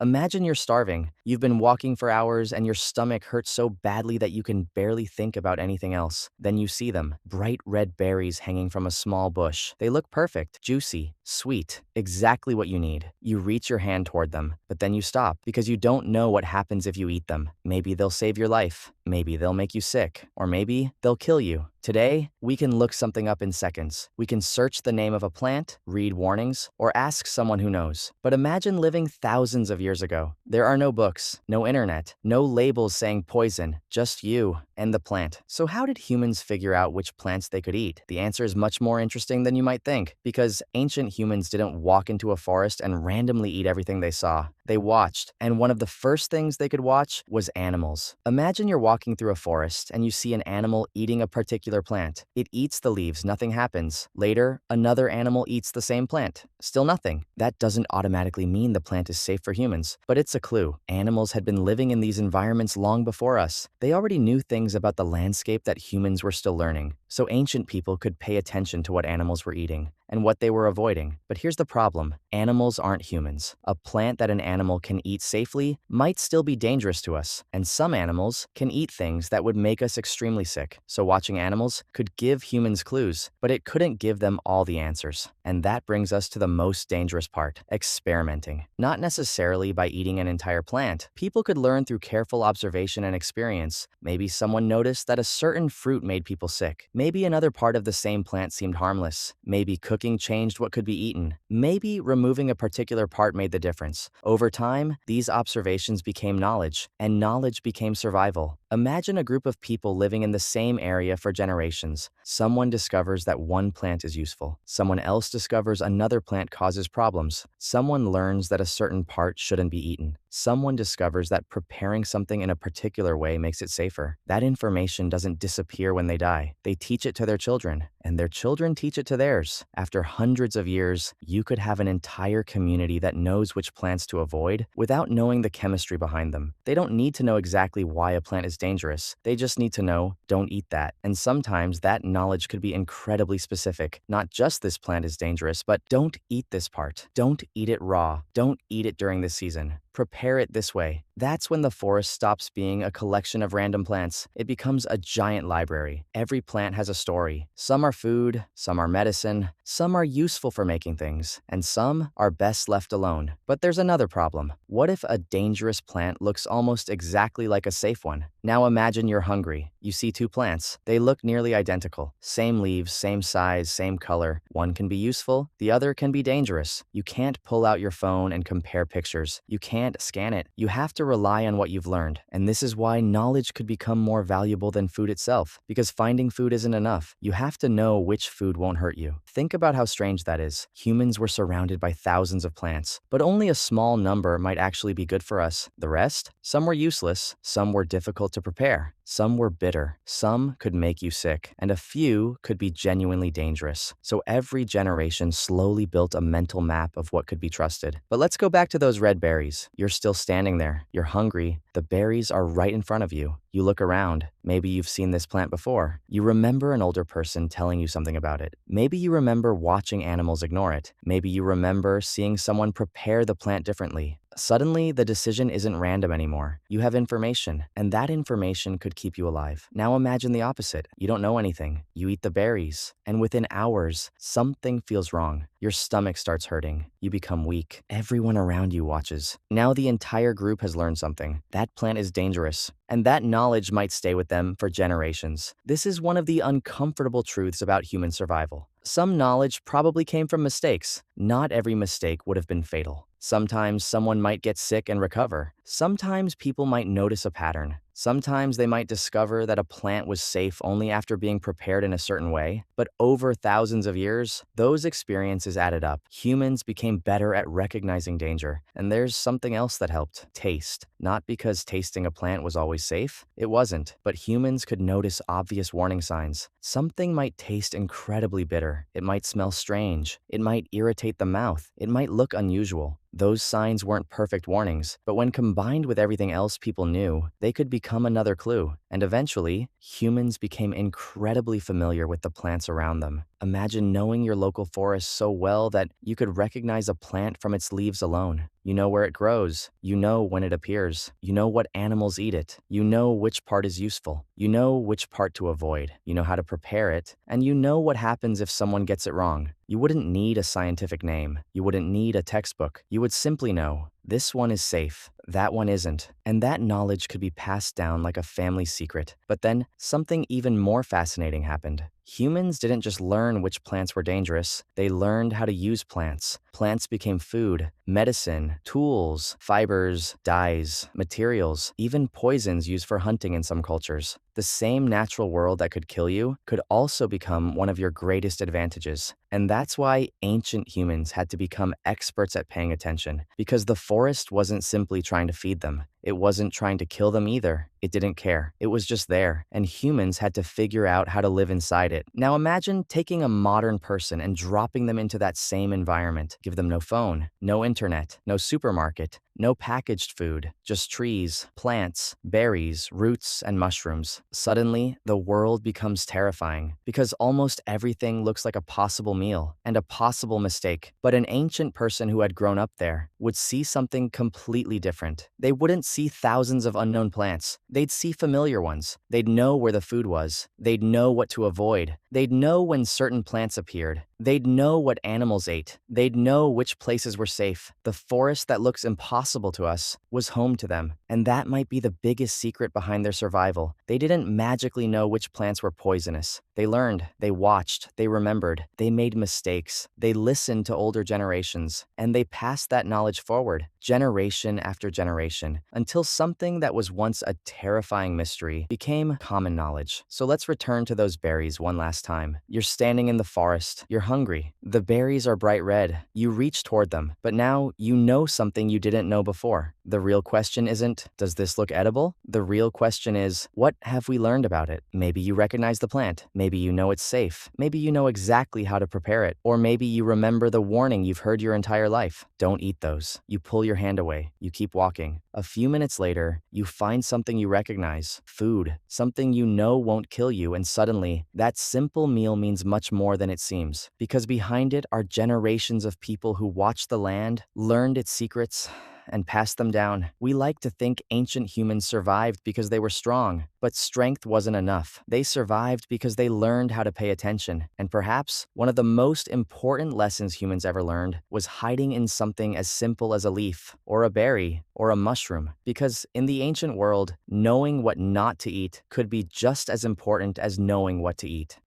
Imagine you're starving. You've been walking for hours and your stomach hurts so badly that you can barely think about anything else. Then you see them, bright red berries hanging from a small bush. They look perfect, juicy, sweet, exactly what you need. You reach your hand toward them, but then you stop because you don't know what happens if you eat them. Maybe they'll save your life. Maybe they'll make you sick. Or maybe they'll kill you. Today, we can look something up in seconds. We can search the name of a plant, read warnings, or ask someone who knows. But imagine living thousands of years ago. There are no books, no internet, no labels saying poison, just you and the plant. So how did humans figure out which plants they could eat? The answer is much more interesting than you might think, because ancient humans didn't walk into a forest and randomly eat everything they saw. They watched, and one of the first things they could watch was animals. Imagine you're walking through a forest and you see an animal eating a particular plant. It eats the leaves, nothing happens. Later, another animal eats the same plant. Still nothing. That doesn't automatically mean the plant is safe for humans, but it's a clue. Animals had been living in these environments long before us. They already knew things about the landscape that humans were still learning. So ancient people could pay attention to what animals were eating and what they were avoiding. But here's the problem. Animals aren't humans. A plant that an animal can eat safely might still be dangerous to us, and some animals can eat things that would make us extremely sick. So watching animals could give humans clues, but it couldn't give them all the answers. And that brings us to the most dangerous part, experimenting. Not necessarily by eating an entire plant. People could learn through careful observation and experience. Maybe someone noticed that a certain fruit made people sick. Maybe another part of the same plant seemed harmless. Maybe cooking changed what could be eaten. Maybe removing a particular part made the difference. Over time, these observations became knowledge, and knowledge became survival. Imagine a group of people living in the same area for generations. Someone discovers that one plant is useful. Someone else discovers another plant causes problems. Someone learns that a certain part shouldn't be eaten. Someone discovers that preparing something in a particular way makes it safer. That information doesn't disappear when they die. They teach it to their children, and their children teach it to theirs. After hundreds of years, you could have an entire community that knows which plants to avoid without knowing the chemistry behind them. They don't need to know exactly why a plant is dangerous. They just need to know, don't eat that. And sometimes that knowledge could be incredibly specific. Not just this plant is dangerous, but don't eat this part. Don't eat it raw. Don't eat it during this season. Prepare it this way. That's when the forest stops being a collection of random plants. It becomes a giant library. Every plant has a story. Some are food, some are medicine, some are useful for making things, and some are best left alone. But there's another problem. What if a dangerous plant looks almost exactly like a safe one? Now imagine you're hungry. You see two plants. They look nearly identical. Same leaves, same size, same color. One can be useful, the other can be dangerous. You can't pull out your phone and compare pictures. You can't scan it. You have to rely on what you've learned. And this is why knowledge could become more valuable than food itself. Because finding food isn't enough. You have to know which food won't hurt you. Think about how strange that is. Humans were surrounded by thousands of plants, but only a small number might actually be good for us. The rest? Some were useless, some were difficult to prepare. Some were bitter, some could make you sick, and a few could be genuinely dangerous. So every generation slowly built a mental map of what could be trusted. But let's go back to those red berries. You're still standing there. You're hungry. The berries are right in front of you. You look around. Maybe you've seen this plant before. You remember an older person telling you something about it. Maybe you remember watching animals ignore it. Maybe you remember seeing someone prepare the plant differently. Suddenly, the decision isn't random anymore. You have information, and that information could keep you alive. Now imagine the opposite. You don't know anything. You eat the berries, and within hours, something feels wrong. Your stomach starts hurting. You become weak. Everyone around you watches. Now the entire group has learned something. That plant is dangerous, and that knowledge might stay with them for generations. This is one of the uncomfortable truths about human survival. Some knowledge probably came from mistakes. Not every mistake would have been fatal. Sometimes someone might get sick and recover. Sometimes people might notice a pattern. Sometimes they might discover that a plant was safe only after being prepared in a certain way. But over thousands of years, those experiences added up. Humans became better at recognizing danger. And there's something else that helped. Taste. Not because tasting a plant was always safe. It wasn't. But humans could notice obvious warning signs. Something might taste incredibly bitter. It might smell strange. It might irritate the mouth. It might look unusual. Those signs weren't perfect warnings, but when combined with everything else people knew, they could become another clue. And eventually, humans became incredibly familiar with the plants around them. Imagine knowing your local forest so well that you could recognize a plant from its leaves alone. You know where it grows. You know when it appears. You know what animals eat it. You know which part is useful. You know which part to avoid. You know how to prepare it. And you know what happens if someone gets it wrong. You wouldn't need a scientific name. You wouldn't need a textbook. You would simply know, this one is safe, that one isn't. And that knowledge could be passed down like a family secret. But then, something even more fascinating happened. Humans didn't just learn which plants were dangerous, they learned how to use plants. Plants became food, medicine, tools, fibers, dyes, materials, even poisons used for hunting in some cultures. The same natural world that could kill you could also become one of your greatest advantages. And that's why ancient humans had to become experts at paying attention, because the forest wasn't simply trying to feed them. It wasn't trying to kill them either. It didn't care. It was just there, and humans had to figure out how to live inside it. Now imagine taking a modern person and dropping them into that same environment. Give them no phone, no internet, no supermarket, no packaged food, just trees, plants, berries, roots, and mushrooms. Suddenly, the world becomes terrifying because almost everything looks like a possible meal and a possible mistake. But an ancient person who had grown up there would see something completely different. They wouldn't see thousands of unknown plants. They'd see familiar ones. They'd know where the food was. They'd know what to avoid. They'd know when certain plants appeared. They'd know what animals ate. They'd know which places were safe. The forest that looks impossible to us was home to them. And that might be the biggest secret behind their survival. They didn't magically know which plants were poisonous. They learned, they watched, they remembered, they made mistakes, they listened to older generations, and they passed that knowledge forward, generation after generation, until something that was once a terrifying mystery became common knowledge. So let's return to those berries one last time. You're standing in the forest, you're hungry. The berries are bright red. You reach toward them, but now you know something you didn't know before. The real question isn't, does this look edible? The real question is, what have we learned about it? Maybe you recognize the plant. Maybe you know it's safe. Maybe you know exactly how to prepare it. Or maybe you remember the warning you've heard your entire life. Don't eat those. You pull your hand away. You keep walking. A few minutes later, you find something you recognize. Food. Something you know won't kill you, and suddenly, that simple meal means much more than it seems. Because behind it are generations of people who watched the land, learned its secrets, and passed them down. We like to think ancient humans survived because they were strong, but strength wasn't enough. They survived because they learned how to pay attention. And perhaps one of the most important lessons humans ever learned was hiding in something as simple as a leaf, or a berry, or a mushroom. Because in the ancient world, knowing what not to eat could be just as important as knowing what to eat.